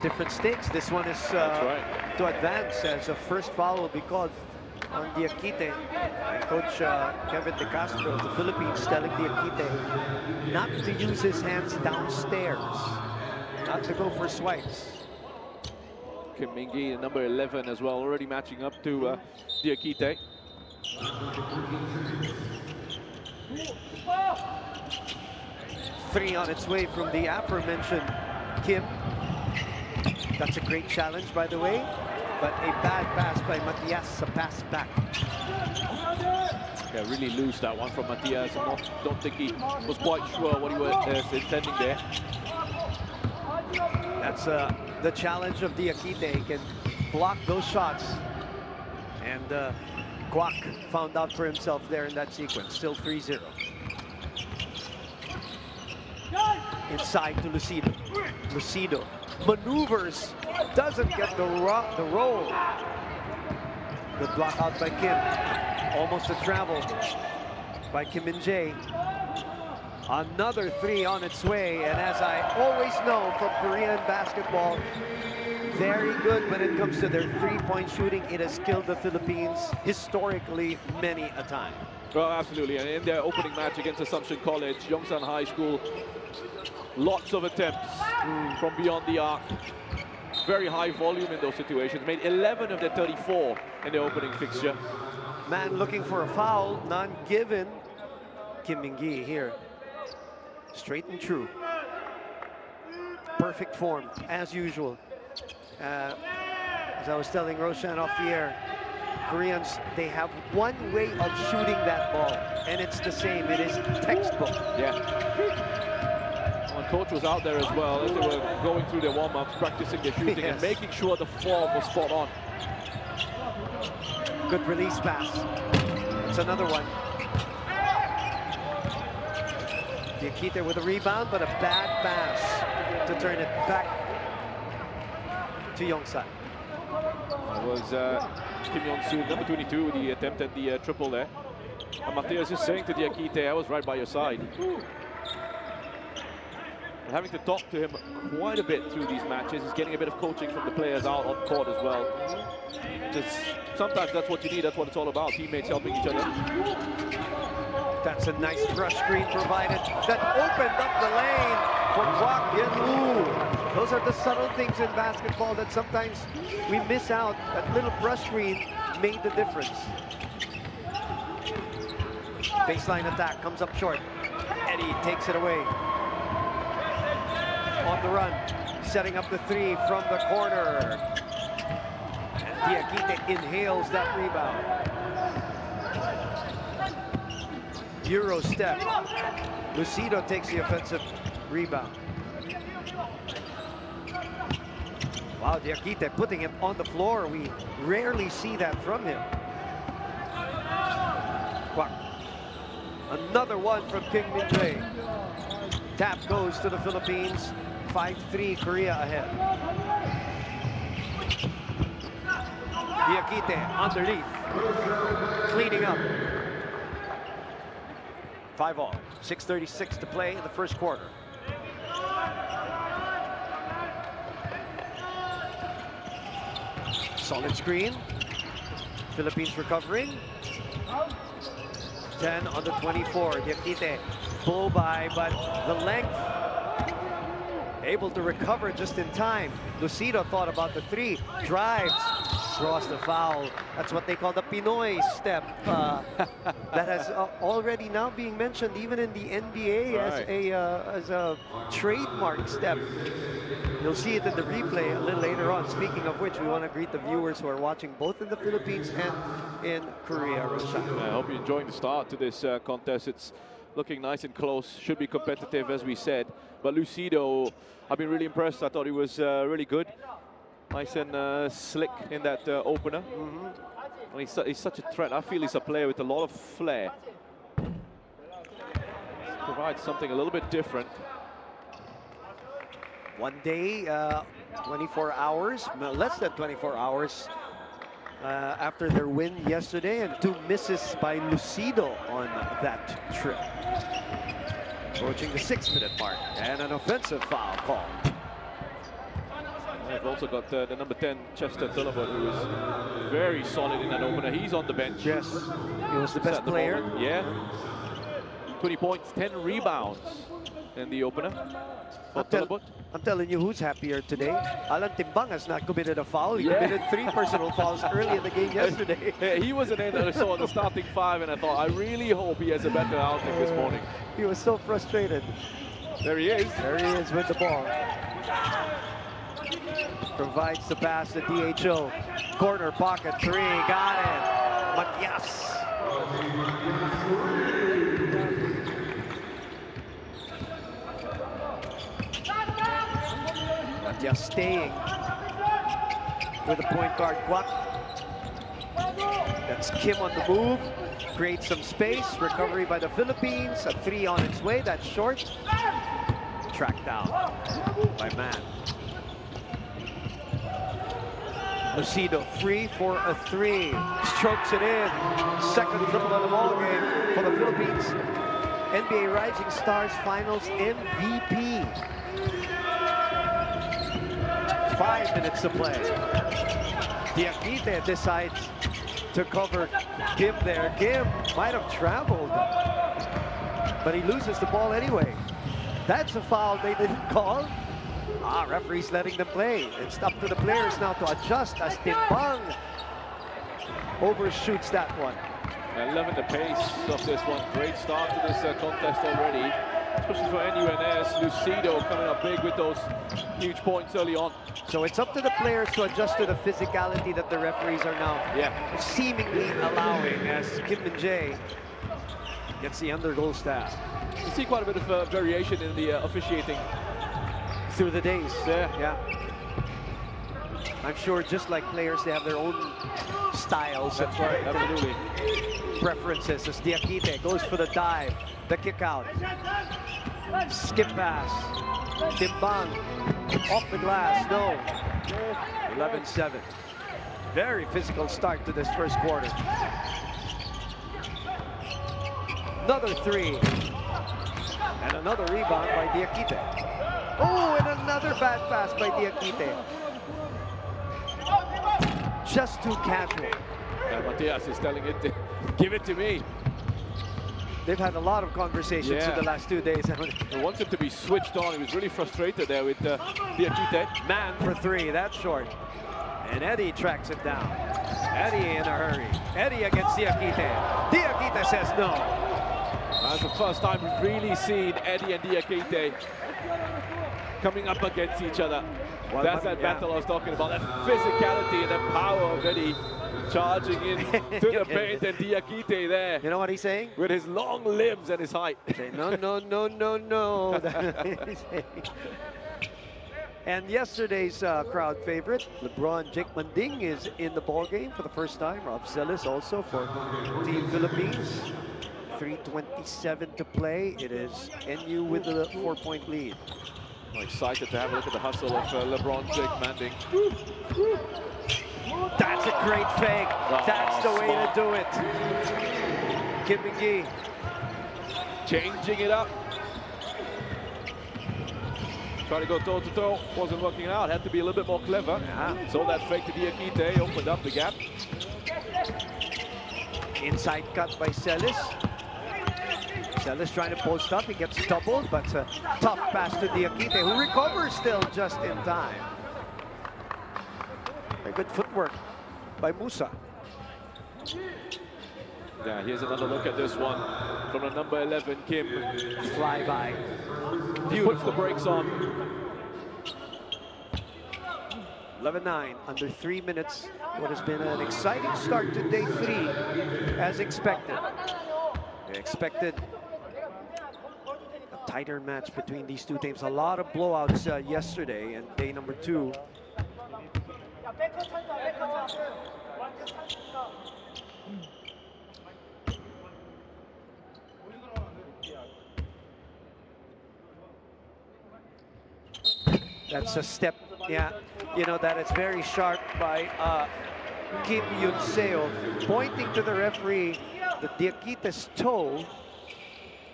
different stakes. This one is to advance, as a first foul will be called on Diakite. And Coach Kevin De Castro of the Philippines telling Diakite not to use his hands downstairs, not to go for swipes. Kim Mingi, number 11 as well, already matching up to Diakite. Three on its way from the aforementioned Kim. That's a great challenge, by the way, but a bad pass by Matias, a pass back. Yeah, really loose that one from Matias. I don't think he was quite sure what he was intending there. That's the challenge of Diakite. He can block those shots. And Kwak found out for himself there in that sequence. Still 3-0. Inside to Lucido. Lucido maneuvers, doesn't get the roll. Good block out by Kim. Almost a travel by Kim Min-jae. Another three on its way, and as I always know from Korean basketball, very good when it comes to their three-point shooting. It has killed the Philippines historically many a time. Well, absolutely, and in their opening match against Assumption College, Yongsan High School, lots of attempts from beyond the arc. Very high volume in those situations. Made 11 of the 34 in the opening fixture. Man looking for a foul, none given. Kim Min-gi here. Straight and true. Perfect form, as usual. As I was telling Roshan off the air, Koreans, they have one way of shooting that ball, and it's the same. It is textbook. Yeah. Well, coach was out there as well as they were going through their warm-ups, practicing their shooting and making sure the form was spot on. Good release pass. It's another one. Diakite with a rebound, but a bad pass to turn it back to Yongsan. It was Kim Yong-soo, number 22, the attempt at the triple there. And Mateus is saying to Diakite, I was right by your side. And having to talk to him quite a bit through these matches. He's getting a bit of coaching from the players out on court as well. Just sometimes that's what you need, that's what it's all about, teammates helping each other. That's a nice brush screen provided. That opened up the lane for Kwak Yen-woo. Those are the subtle things in basketball that sometimes we miss out. That little brush screen made the difference. Baseline attack comes up short. Eddie takes it away. On the run, setting up the three from the corner. And Diakite inhales that rebound. Euro step. Lucido takes the offensive rebound. Wow, Diakite putting him on the floor. We rarely see that from him. Kwak. Another one from Kim Min-jae. Tap goes to the Philippines. 5-3 Korea ahead. Diakite underneath. Cleaning up. 5-all. 6:36 to play in the first quarter. Solid screen. Philippines recovering. 10 on the 24. Diakite blow by, but the length able to recover just in time. Lucido thought about the three, drives, draws the foul. That's what they call the Pinoy step. That has already now being mentioned even in the NBA as a trademark step. You'll see it in the replay a little later on. Speaking of which, we want to greet the viewers who are watching both in the Philippines and in Korea. Roshan. I hope you're enjoying the start to this contest. It's looking nice and close. Should be competitive, as we said. But Lucido, I've been really impressed. I thought he was really good. Nice and slick in that opener. And he's such a threat. I feel he's a player with a lot of flair. Provides something a little bit different. One day, 24 hours, less than 24 hours after their win yesterday, and 2 misses by Lucido on that trip. Approaching the 6-minute mark, and an offensive foul call. We've also got the number 10, Chester Tulliver, who is very solid in that opener. He's on the bench. Yes, he was the best player. Yeah. 20 points, 10 rebounds in the opener for Tullibut. I'm telling you who's happier today. Alan Timbang has not committed a foul. He committed 3 personal fouls early in the game yesterday. He was an end that I saw in the starting 5, and I thought, I really hope he has a better outing this morning. He was so frustrated. There he is. There he is with the ball. Provides the pass to DHO. Corner pocket 3, got it. Matias. Matias staying with the point guard Guak. That's Kim on the move. Creates some space. Recovery by the Philippines. A 3 on its way. That's short. Tracked down by Man. Lucido free for a 3. Strokes it in. Second triple of the ball game for the Philippines. NBA Rising Stars Finals MVP. 5 minutes to play. Diakite decides to cover Kim there. Kim might have traveled, but he loses the ball anyway. That's a foul they didn't call. Referee's letting them play. It's up to the players now to adjust as Timbang overshoots that one. And loving the pace of this one. Great start to this contest already, especially for NUNS. Lucido coming up big with those huge points early on. So it's up to the players to adjust to the physicality that the referees are now seemingly allowing, as Kim Min-jae gets the under-goal staff. You see quite a bit of variation in the officiating through the days. Yeah. I'm sure just like players, they have their own styles. That's right, absolutely. Preferences as Diakite goes for the dive, the kick out, skip pass, Timbang off the glass, no. 11-7. Very physical start to this first quarter. Another 3. And another rebound by Diakite. Oh, and another bad pass by Diakite. Just too casual. Matias is telling it to give it to me. They've had a lot of conversations in the last 2 days. He wants him to be switched on. He was really frustrated there with Diakite. Man for 3, that's short. And Eddie tracks it down. Eddie in a hurry. Eddie against Diakite. Diakite says no. That's the first time we've really seen Eddie and Diakite coming up against each other. Well, that's that battle I was talking about, that physicality and the power of Eddie charging in to the paint, and Diakite there. You know what he's saying? With his long limbs and his height. No, no, no, no, no. And yesterday's crowd favorite, LeBron Jake Manding, is in the ball game for the first time. Rob Zelis also for Team Philippines. 3:27 to play. It is NU with the 4-point lead. I'm excited to have a look at the hustle of LeBron Jake Manding. That's a great fake. That's the way to do it. Kim McGee changing it up. Trying to go toe-to-toe, wasn't working out. Had to be a little bit more clever. So that fake to Diakite opened up the gap. Inside cut by Celis. Celis trying to post up. He gets doubled, but a tough pass to Diakite, who recovers still just in time. Very good footwork by Musa. Yeah, here's another look at this one from the number 11, Kim. Flyby. Puts the brakes on. 11-9, under 3 minutes. What has been an exciting start to day 3, as expected. They expected a tighter match between these two teams. A lot of blowouts yesterday and day number 2. That's a step, you know, that it's very sharp by Kim Yun-seo, pointing to the referee that Diakite's toe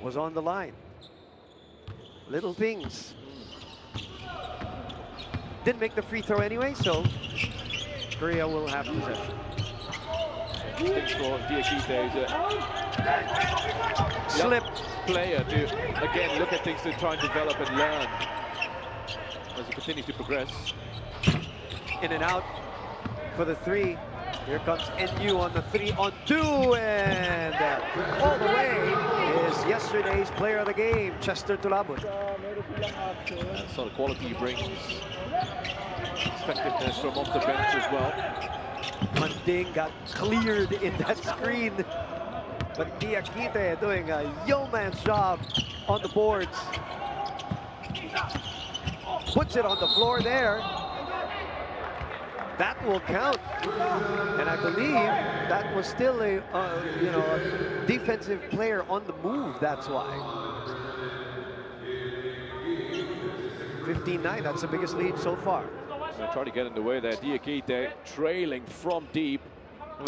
was on the line. Little things. didn't make the free throw anyway, so Korea will have possession. Things for Diakite is a Slip player to, again, look at things to try and develop and learn as he continues to progress. in and out for the three. Here comes NU on the 3-on-2, and all the way is yesterday's player of the game, Chester Tulabon. That sort of quality brings effectiveness from off the bench as well. Manding got cleared in that screen, but Diakite doing a yeoman's job on the boards. Puts it on the floor there. That will count, and I believe that was still a a defensive player on the move. That's why. 15-9. That's the biggest lead so far. Try to get in the way there. Diakite trailing from deep.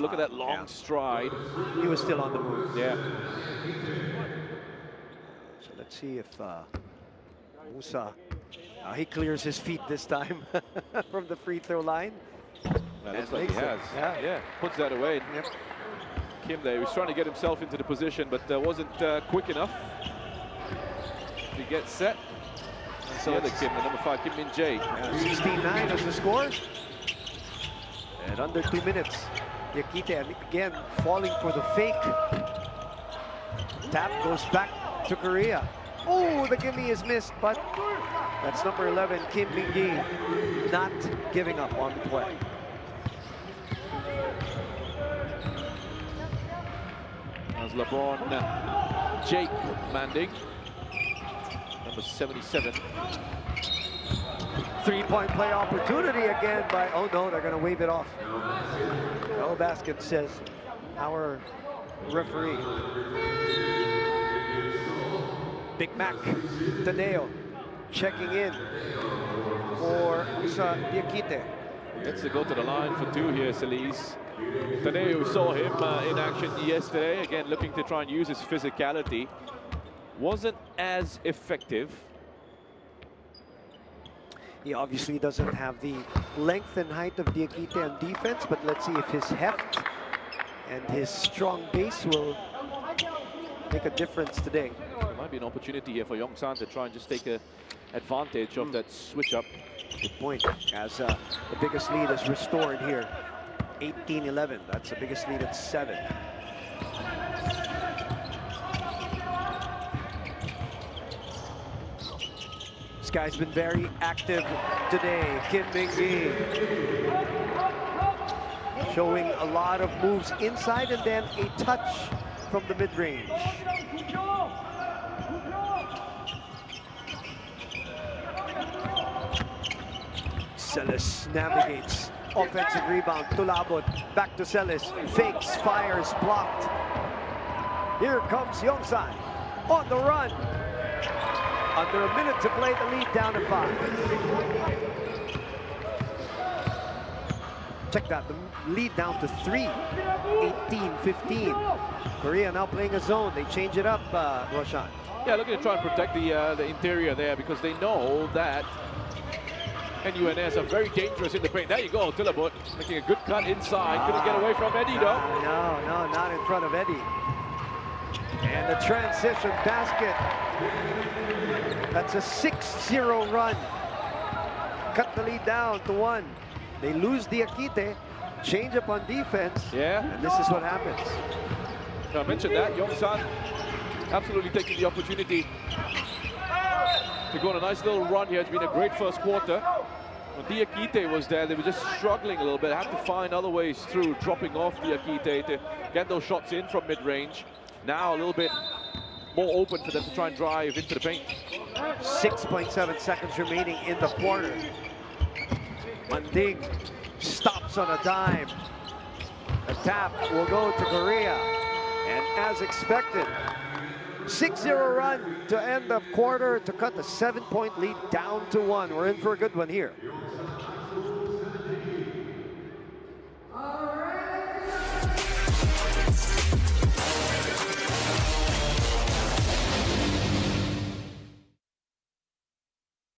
Look at that long stride. He was still on the move. Yeah. So let's see if Musa, he clears his feet this time from the free throw line. That looks like he has. Yeah, puts that away. Yep. Kim there, he was trying to get himself into the position, but wasn't quick enough to get set. That's the other Kim, the number 5, Kim Min-jae. 16-9 is the score. And under 2 minutes, Diakite again falling for the fake. Tap goes back to Korea. Oh, the gimme is missed, but that's number 11, Kim Min-jae, not giving up on the play. As LeBron Jake Manding, number 77. Three-point play opportunity again by, oh no, they're going to wave it off. No basket, says our referee. Big Mac Tadeo checking in for Musa Diakite. Gets to go to the line for 2 here, Celise. Today we saw him in action yesterday, again looking to try and use his physicality. Wasn't as effective. He obviously doesn't have the length and height of Diakite on defense, but let's see if his heft and his strong base will make a difference today. There might be an opportunity here for Yongsan to try and just take advantage of that switch up. Good point, as the biggest lead is restored here. 18-11, that's the biggest lead at 7. This guy's been very active today, Kim Min-jae. Showing a lot of moves inside and then a touch from the mid-range. Celis navigates. Offensive rebound, Tulabon, back to Celis, fakes, fires, blocked. Here comes Yongsan on the run. Under a minute to play, the lead down to 5. Check that, the lead down to 3, 18-15. Korea now playing a zone, they change it up, Roshan. Yeah, looking to try and protect the interior there because they know that NUNS are very dangerous in the paint. There you go, Tulabon making a good cut inside. Couldn't get away from Eddie though. No, not in front of Eddie. And the transition basket. That's a 6-0 run. Cut the lead down to 1. They lose Diakite, change up on defense. Yeah. And this is what happens. I mentioned that. Yongsan absolutely taking the opportunity to go on a nice little run here. It's been a great first quarter. When Diakite was there, they were just struggling a little bit. Had to find other ways through, dropping off Diakite to get those shots in from mid-range. Now a little bit more open for them to try and drive into the paint. 6.7 seconds remaining in the quarter. Manding stops on a dime. The tap will go to Korea. And as expected, 6-0 run to end the quarter to cut the 7-point lead down to 1. We're in for a good one here.